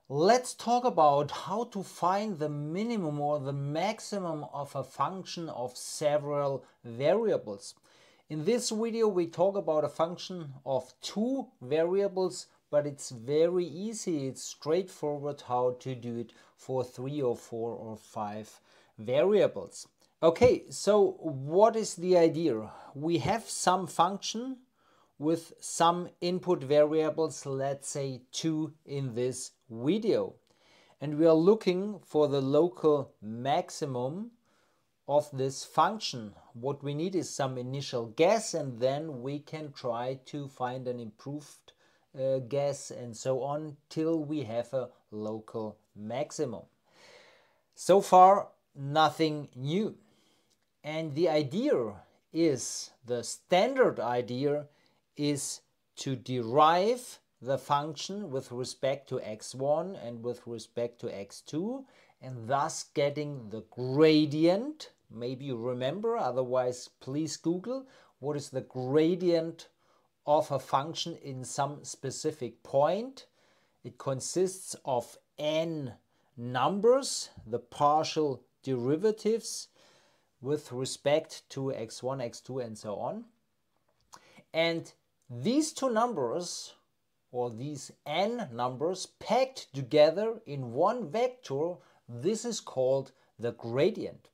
Let's talk about how to find the minimum or the maximum of a function of several variables. In this video we talk about a function of two variables, but it's very easy, it's straightforward how to do it for 3 or 4 or 5 variables. Okay, so what is the idea? We have some function with some input variables, let's say 2 in this video. And we are looking for the local maximum of this function. What we need is some initial guess, and then we can try to find an improved guess and so on till we have a local maximum. So far, nothing new. And the idea is, the standard idea is to derive the function with respect to x1 and with respect to x2, and thus getting the gradient. Maybe you remember, otherwise please Google what is the gradient of a function in some specific point. It consists of n numbers, the partial derivatives with respect to x1, x2 and so on. And these two numbers, or these n numbers, packed together in one vector, this is called the gradient.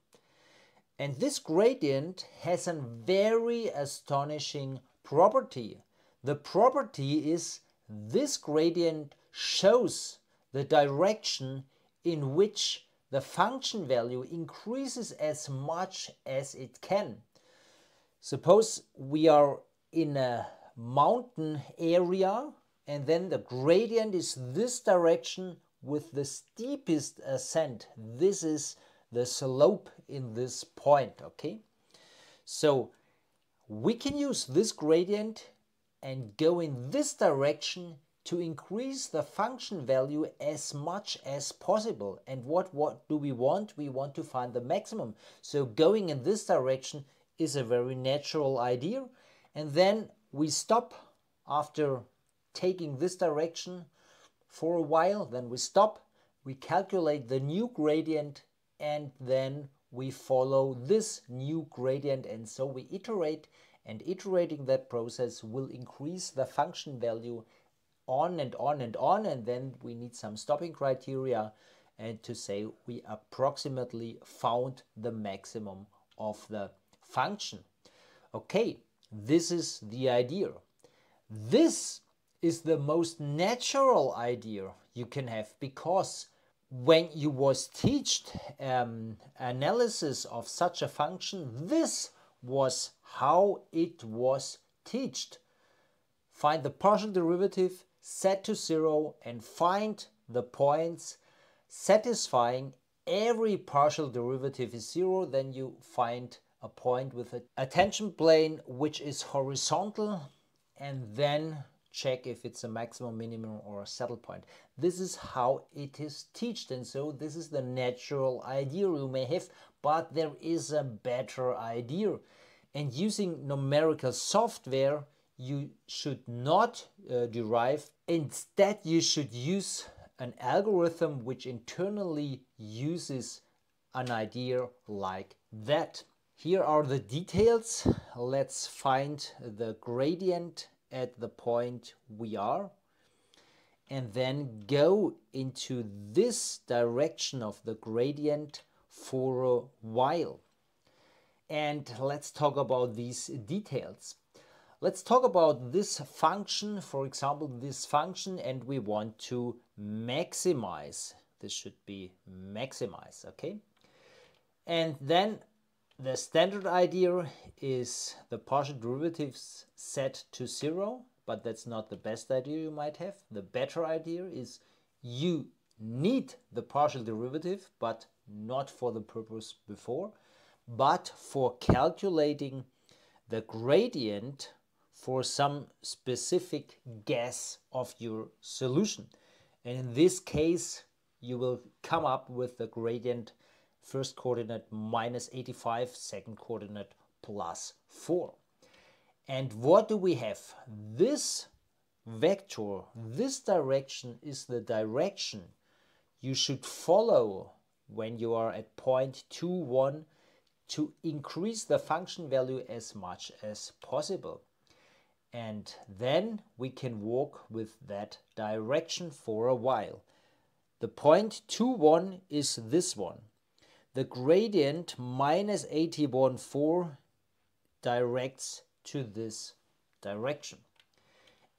And this gradient has a very astonishing property. The property is this gradient shows the direction in which the function value increases as much as it can. Suppose we are in a mountain area, and then the gradient is this direction with the steepest ascent. This is the slope in this point, okay? So we can use this gradient and go in this direction to increase the function value as much as possible. And what do we want? We want to find the maximum. So going in this direction is a very natural idea. And then we stop after taking this direction for a while, then we stop, we calculate the new gradient, and then we follow this new gradient, and so we iterate, and iterating that process will increase the function value on and on and on, and then we need some stopping criteria and to say we approximately found the maximum of the function. Okay. This is the idea. This is the most natural idea you can have, because when you was taught analysis of such a function, this was how it was taught. Find the partial derivative, set to 0, and find the points satisfying every partial derivative is 0. Then you find a point with a tangent plane which is horizontal, and then check if it's a maximum, minimum or a saddle point. This is how it is taught, and so this is the natural idea you may have, but there is a better idea. And using numerical software you should not derive. Instead you should use an algorithm which internally uses an idea like that. Here are the details. Let's find the gradient at the point we are, and then go into this direction of the gradient for a while. And let's talk about these details. Let's talk about this function, for example, this function, and we want to maximize. This should be maximize, okay? And then the standard idea is the partial derivatives set to 0, but that's not the best idea you might have. The better idea is you need the partial derivative, but not for the purpose before, but for calculating the gradient for some specific guess of your solution. And in this case, you will come up with the gradient first coordinate minus 85, second coordinate plus 4. And what do we have? This vector, this direction is the direction you should follow when you are at point 2, 1 to increase the function value as much as possible. And then we can walk with that direction for a while. The point 2, 1 is this one. The gradient minus 81, 4 directs to this direction.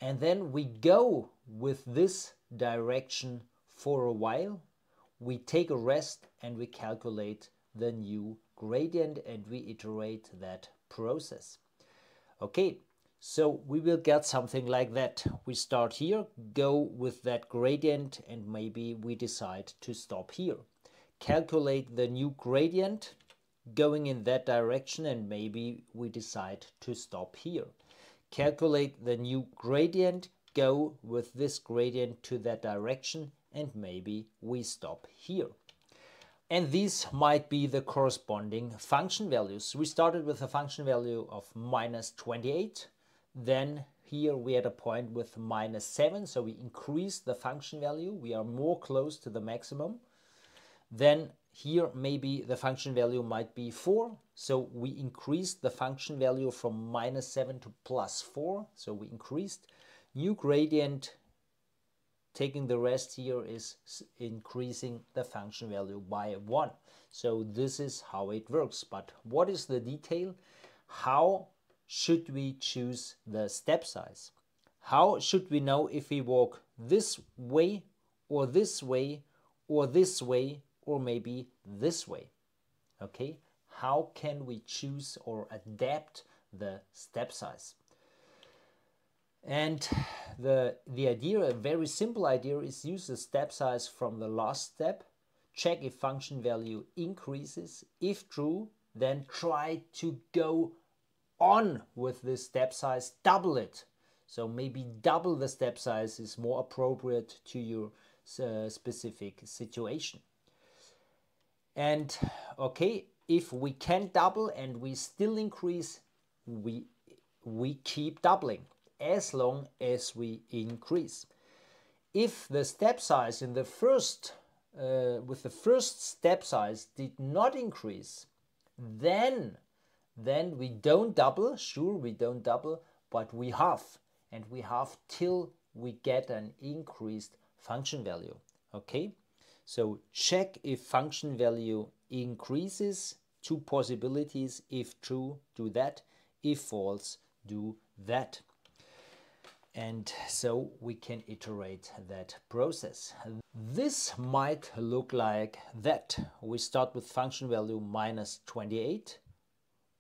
And then we go with this direction for a while. We take a rest and we calculate the new gradient and we iterate that process. Okay, so we will get something like that. We start here, go with that gradient, and maybe we decide to stop here. Calculate the new gradient going in that direction, and maybe we decide to stop here. Calculate the new gradient, go with this gradient to that direction, and maybe we stop here. And these might be the corresponding function values. We started with a function value of minus 28. Then here we had a point with minus 7, so we increased the function value. We are more close to the maximum. Then here maybe the function value might be 4, so we increased the function value from minus 7 to plus 4, so we increased. New gradient, taking the rest here, is increasing the function value by 1. So this is how it works. But what is the detail? How should we choose the step size? How should we know if we walk this way or this way or this way or maybe this way? Okay, how can we choose or adapt the step size? And the idea, a very simple idea, is use the step size from the last step, check if function value increases. If true, then try to go on with this step size, double it. So maybe double the step size is more appropriate to your specific situation. And okay, if we can double and we still increase, we keep doubling as long as we increase. If the step size in the first with the first step size did not increase, then we don't double. Sure, we don't double, but we halve, and we halve till we get an increased function value. Okay, so check if function value increases. Two possibilities: if true, do that; if false, do that. And so we can iterate that process. This might look like that. We start with function value minus 28,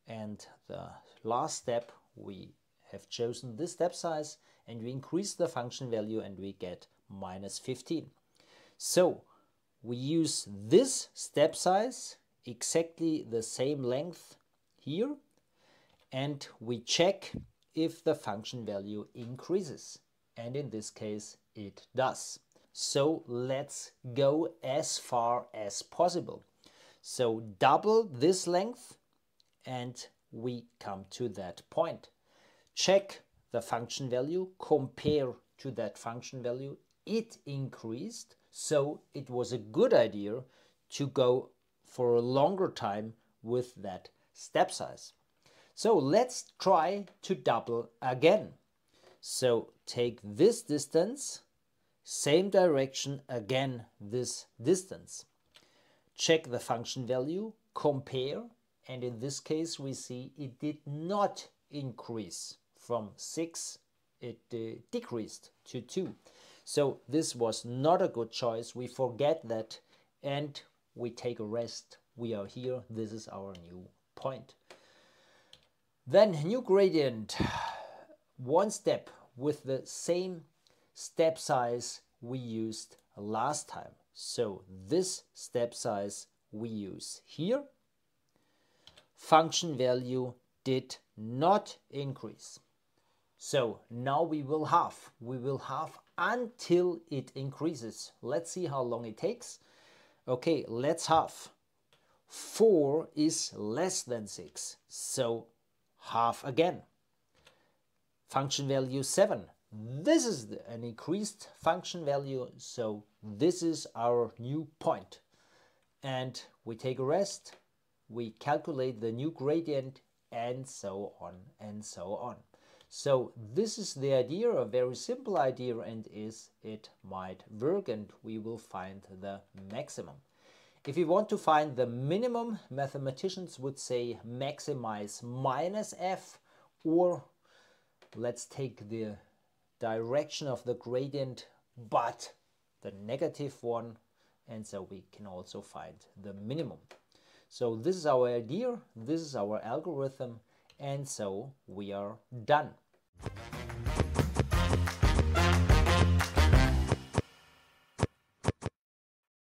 and the last step we have chosen this step size, and we increase the function value and we get minus 15. So we use this step size, exactly the same length here, and we check if the function value increases, and in this case it does. So let's go as far as possible. So double this length and we come to that point. Check the function value, compare to that function value. It increased, so it was a good idea to go for a longer time with that step size. So let's try to double again. So take this distance, same direction, again this distance. Check the function value, compare, and in this case we see it did not increase from 6, it decreased to 2. So this was not a good choice. We forget that and we take a rest. We are here, this is our new point. Then new gradient, one step with the same step size we used last time. So this step size we use here. Function value did not increase. So now we will halve. We will halve until it increases. Let's see how long it takes. Okay, let's halve. 4 is less than 6. So half again. Function value 7. this is an increased function value, so this is our new point. And we take a rest, we calculate the new gradient, and so on and so on. So this is the idea, a very simple idea, and it might work, and we will find the maximum. If you want to find the minimum, mathematicians would say maximize minus f, or let's take the direction of the gradient but the negative one, and so we can also find the minimum. So this is our idea, this is our algorithm, and so we are done.